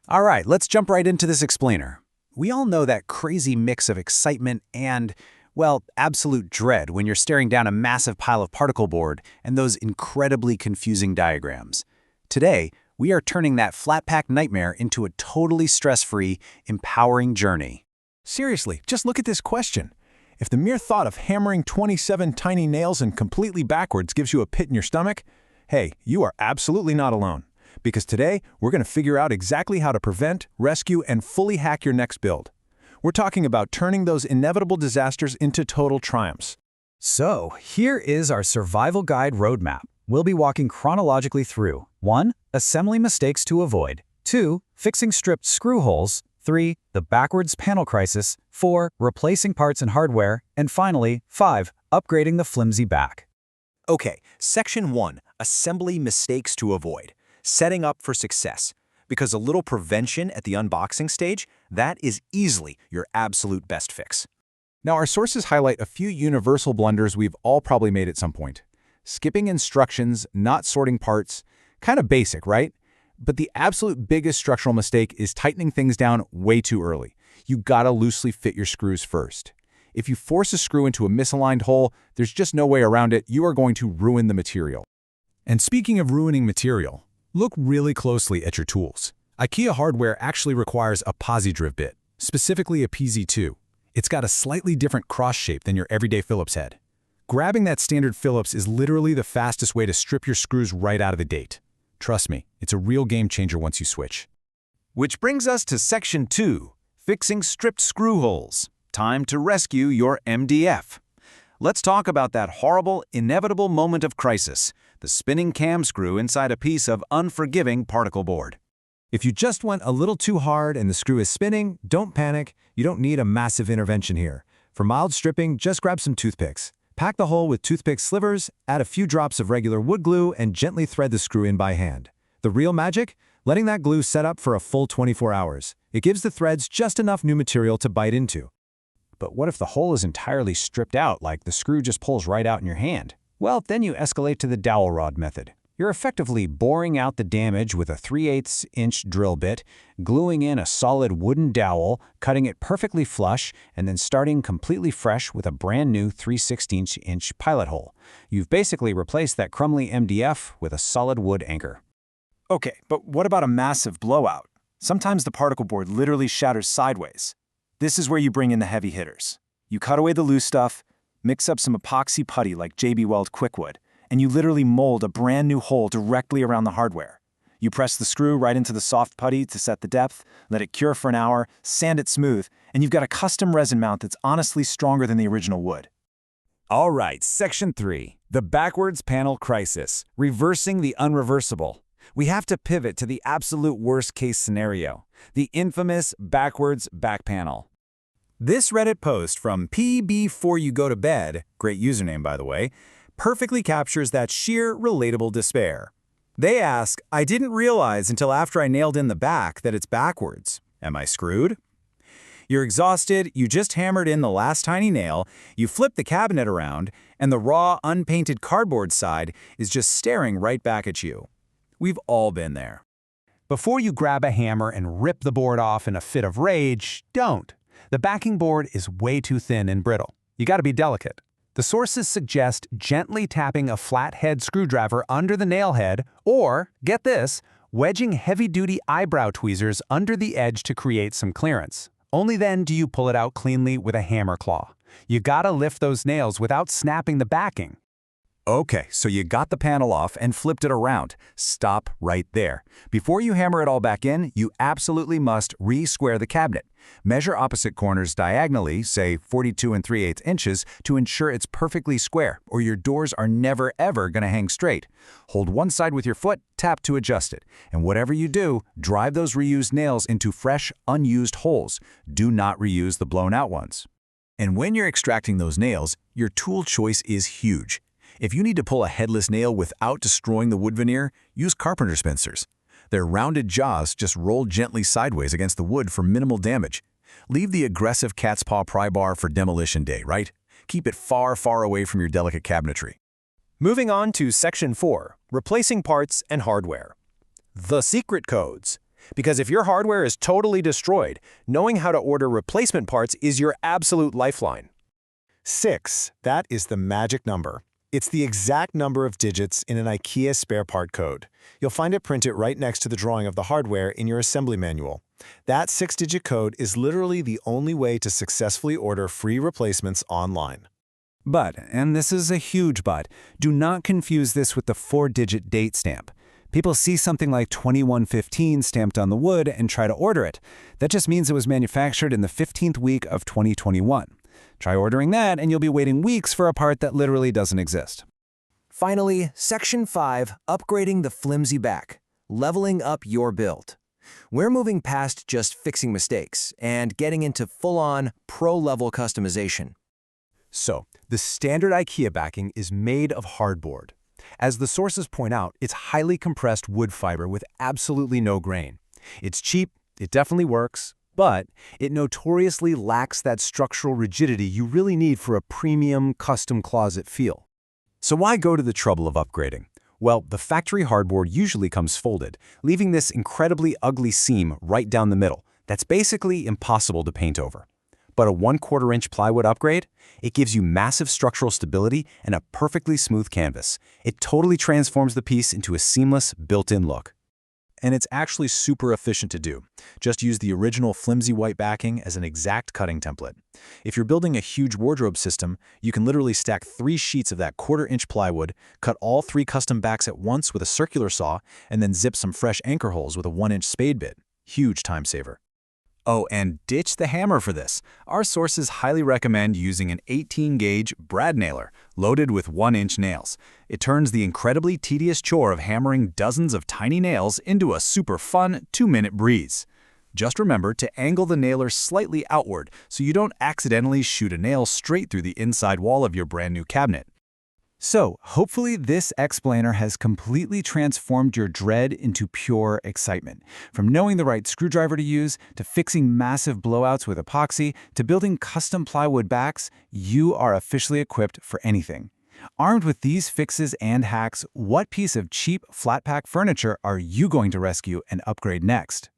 All right, let's jump right into this explainer. We all know that crazy mix of excitement and, well, absolute dread when you're staring down a massive pile of particle board and those incredibly confusing diagrams. Today, we are turning that flat pack nightmare into a totally stress-free, empowering journey. Seriously, just look at this question. If the mere thought of hammering 27 tiny nails and completely backwards gives you a pit in your stomach, hey, you are absolutely not alone. Because today, we're going to figure out exactly how to prevent, rescue, and fully hack your next build. We're talking about turning those inevitable disasters into total triumphs. So, here is our survival guide roadmap. We'll be walking chronologically through 1. Assembly mistakes to avoid. 2. Fixing stripped screw holes. 3. The backwards panel crisis. 4. Replacing parts and hardware. And finally, 5. Upgrading the flimsy back. Okay, Section 1, Assembly mistakes to avoid. Setting up for success. Because a little prevention at the unboxing stage, that is easily your absolute best fix. Now, our sources highlight a few universal blunders we've all probably made at some point. Skipping instructions, not sorting parts, kind of basic, right? But the absolute biggest structural mistake is tightening things down way too early. You gotta loosely fit your screws first. If you force a screw into a misaligned hole, there's just no way around it. You are going to ruin the material. And speaking of ruining material, look really closely at your tools. IKEA hardware actually requires a posi-driv bit, specifically a PZ2. It's got a slightly different cross shape than your everyday Phillips head. Grabbing that standard Phillips is literally the fastest way to strip your screws right out of the gate. Trust me, it's a real game changer once you switch. Which brings us to Section 2, Fixing stripped screw holes. Time to rescue your MDF. Let's talk about that horrible, inevitable moment of crisis, the spinning cam screw inside a piece of unforgiving particle board. If you just went a little too hard and the screw is spinning, don't panic. You don't need a massive intervention here. For mild stripping, just grab some toothpicks. Pack the hole with toothpick slivers, add a few drops of regular wood glue, and gently thread the screw in by hand. The real magic? Letting that glue set up for a full 24 hours. It gives the threads just enough new material to bite into. But what if the hole is entirely stripped out, like the screw just pulls right out in your hand? Well, then you escalate to the dowel rod method. You're effectively boring out the damage with a 3/8-inch drill bit, gluing in a solid wooden dowel, cutting it perfectly flush, and then starting completely fresh with a brand new 3/16-inch pilot hole. You've basically replaced that crumbly MDF with a solid wood anchor. Okay, but what about a massive blowout? Sometimes the particle board literally shatters sideways. This is where you bring in the heavy hitters. You cut away the loose stuff, mix up some epoxy putty like JB Weld Quickwood, and you literally mold a brand new hole directly around the hardware. You press the screw right into the soft putty to set the depth, let it cure for an hour, sand it smooth, and you've got a custom resin mount that's honestly stronger than the original wood. All right, Section 3, the backwards panel crisis, reversing the unreversible. We have to pivot to the absolute worst-case scenario, the infamous backwards back panel. This Reddit post from P Before You Go to Bed, great username by the way, perfectly captures that sheer relatable despair. They ask, I didn't realize until after I nailed in the back that it's backwards. Am I screwed? You're exhausted, you just hammered in the last tiny nail, you flip the cabinet around, and the raw, unpainted cardboard side is just staring right back at you. We've all been there. Before you grab a hammer and rip the board off in a fit of rage, don't. The backing board is way too thin and brittle. You gotta be delicate. The sources suggest gently tapping a flathead screwdriver under the nail head, or, get this, wedging heavy-duty eyebrow tweezers under the edge to create some clearance. Only then do you pull it out cleanly with a hammer claw. You gotta lift those nails without snapping the backing. Okay, so you got the panel off and flipped it around. Stop right there. Before you hammer it all back in, you absolutely must re-square the cabinet. Measure opposite corners diagonally, say 42 3/8 inches, to ensure it's perfectly square, or your doors are never ever going to hang straight. Hold one side with your foot, tap to adjust it. And whatever you do, drive those reused nails into fresh, unused holes. Do not reuse the blown out ones. And when you're extracting those nails, your tool choice is huge. If you need to pull a headless nail without destroying the wood veneer, use carpenter's pincers. Their rounded jaws just roll gently sideways against the wood for minimal damage. Leave the aggressive cat's paw pry bar for demolition day, right? Keep it far, far away from your delicate cabinetry. Moving on to Section 4, Replacing Parts and Hardware. The secret codes. Because if your hardware is totally destroyed, knowing how to order replacement parts is your absolute lifeline. 6. That is the magic number. It's the exact number of digits in an IKEA spare part code. You'll find it printed right next to the drawing of the hardware in your assembly manual. That 6-digit code is literally the only way to successfully order free replacements online. But, and this is a huge but, do not confuse this with the 4-digit date stamp. People see something like 2115 stamped on the wood and try to order it. That just means it was manufactured in the 15th week of 2021. Try ordering that and you'll be waiting weeks for a part that literally doesn't exist. Finally, Section 5, upgrading the flimsy back, leveling up your build. We're moving past just fixing mistakes and getting into full-on, pro-level customization. So, the standard IKEA backing is made of hardboard. As the sources point out, it's highly compressed wood fiber with absolutely no grain. It's cheap, it definitely works, but it notoriously lacks that structural rigidity you really need for a premium, custom closet feel. So why go to the trouble of upgrading? Well, the factory hardboard usually comes folded, leaving this incredibly ugly seam right down the middle that's basically impossible to paint over. But a 1/4-inch plywood upgrade? It gives you massive structural stability and a perfectly smooth canvas. It totally transforms the piece into a seamless, built-in look. And it's actually super efficient to do. Just use the original flimsy white backing as an exact cutting template. If you're building a huge wardrobe system, you can literally stack 3 sheets of that 1/4-inch plywood, cut all 3 custom backs at once with a circular saw, and then zip some fresh anchor holes with a 1-inch spade bit. Huge time saver. Oh, and ditch the hammer for this. Our sources highly recommend using an 18-gauge brad nailer, loaded with 1-inch nails. It turns the incredibly tedious chore of hammering dozens of tiny nails into a super fun 2-minute breeze. Just remember to angle the nailer slightly outward so you don't accidentally shoot a nail straight through the inside wall of your brand new cabinet. So, hopefully this explainer has completely transformed your dread into pure excitement. From knowing the right screwdriver to use, to fixing massive blowouts with epoxy, to building custom plywood backs, you are officially equipped for anything. Armed with these fixes and hacks, what piece of cheap flat pack furniture are you going to rescue and upgrade next?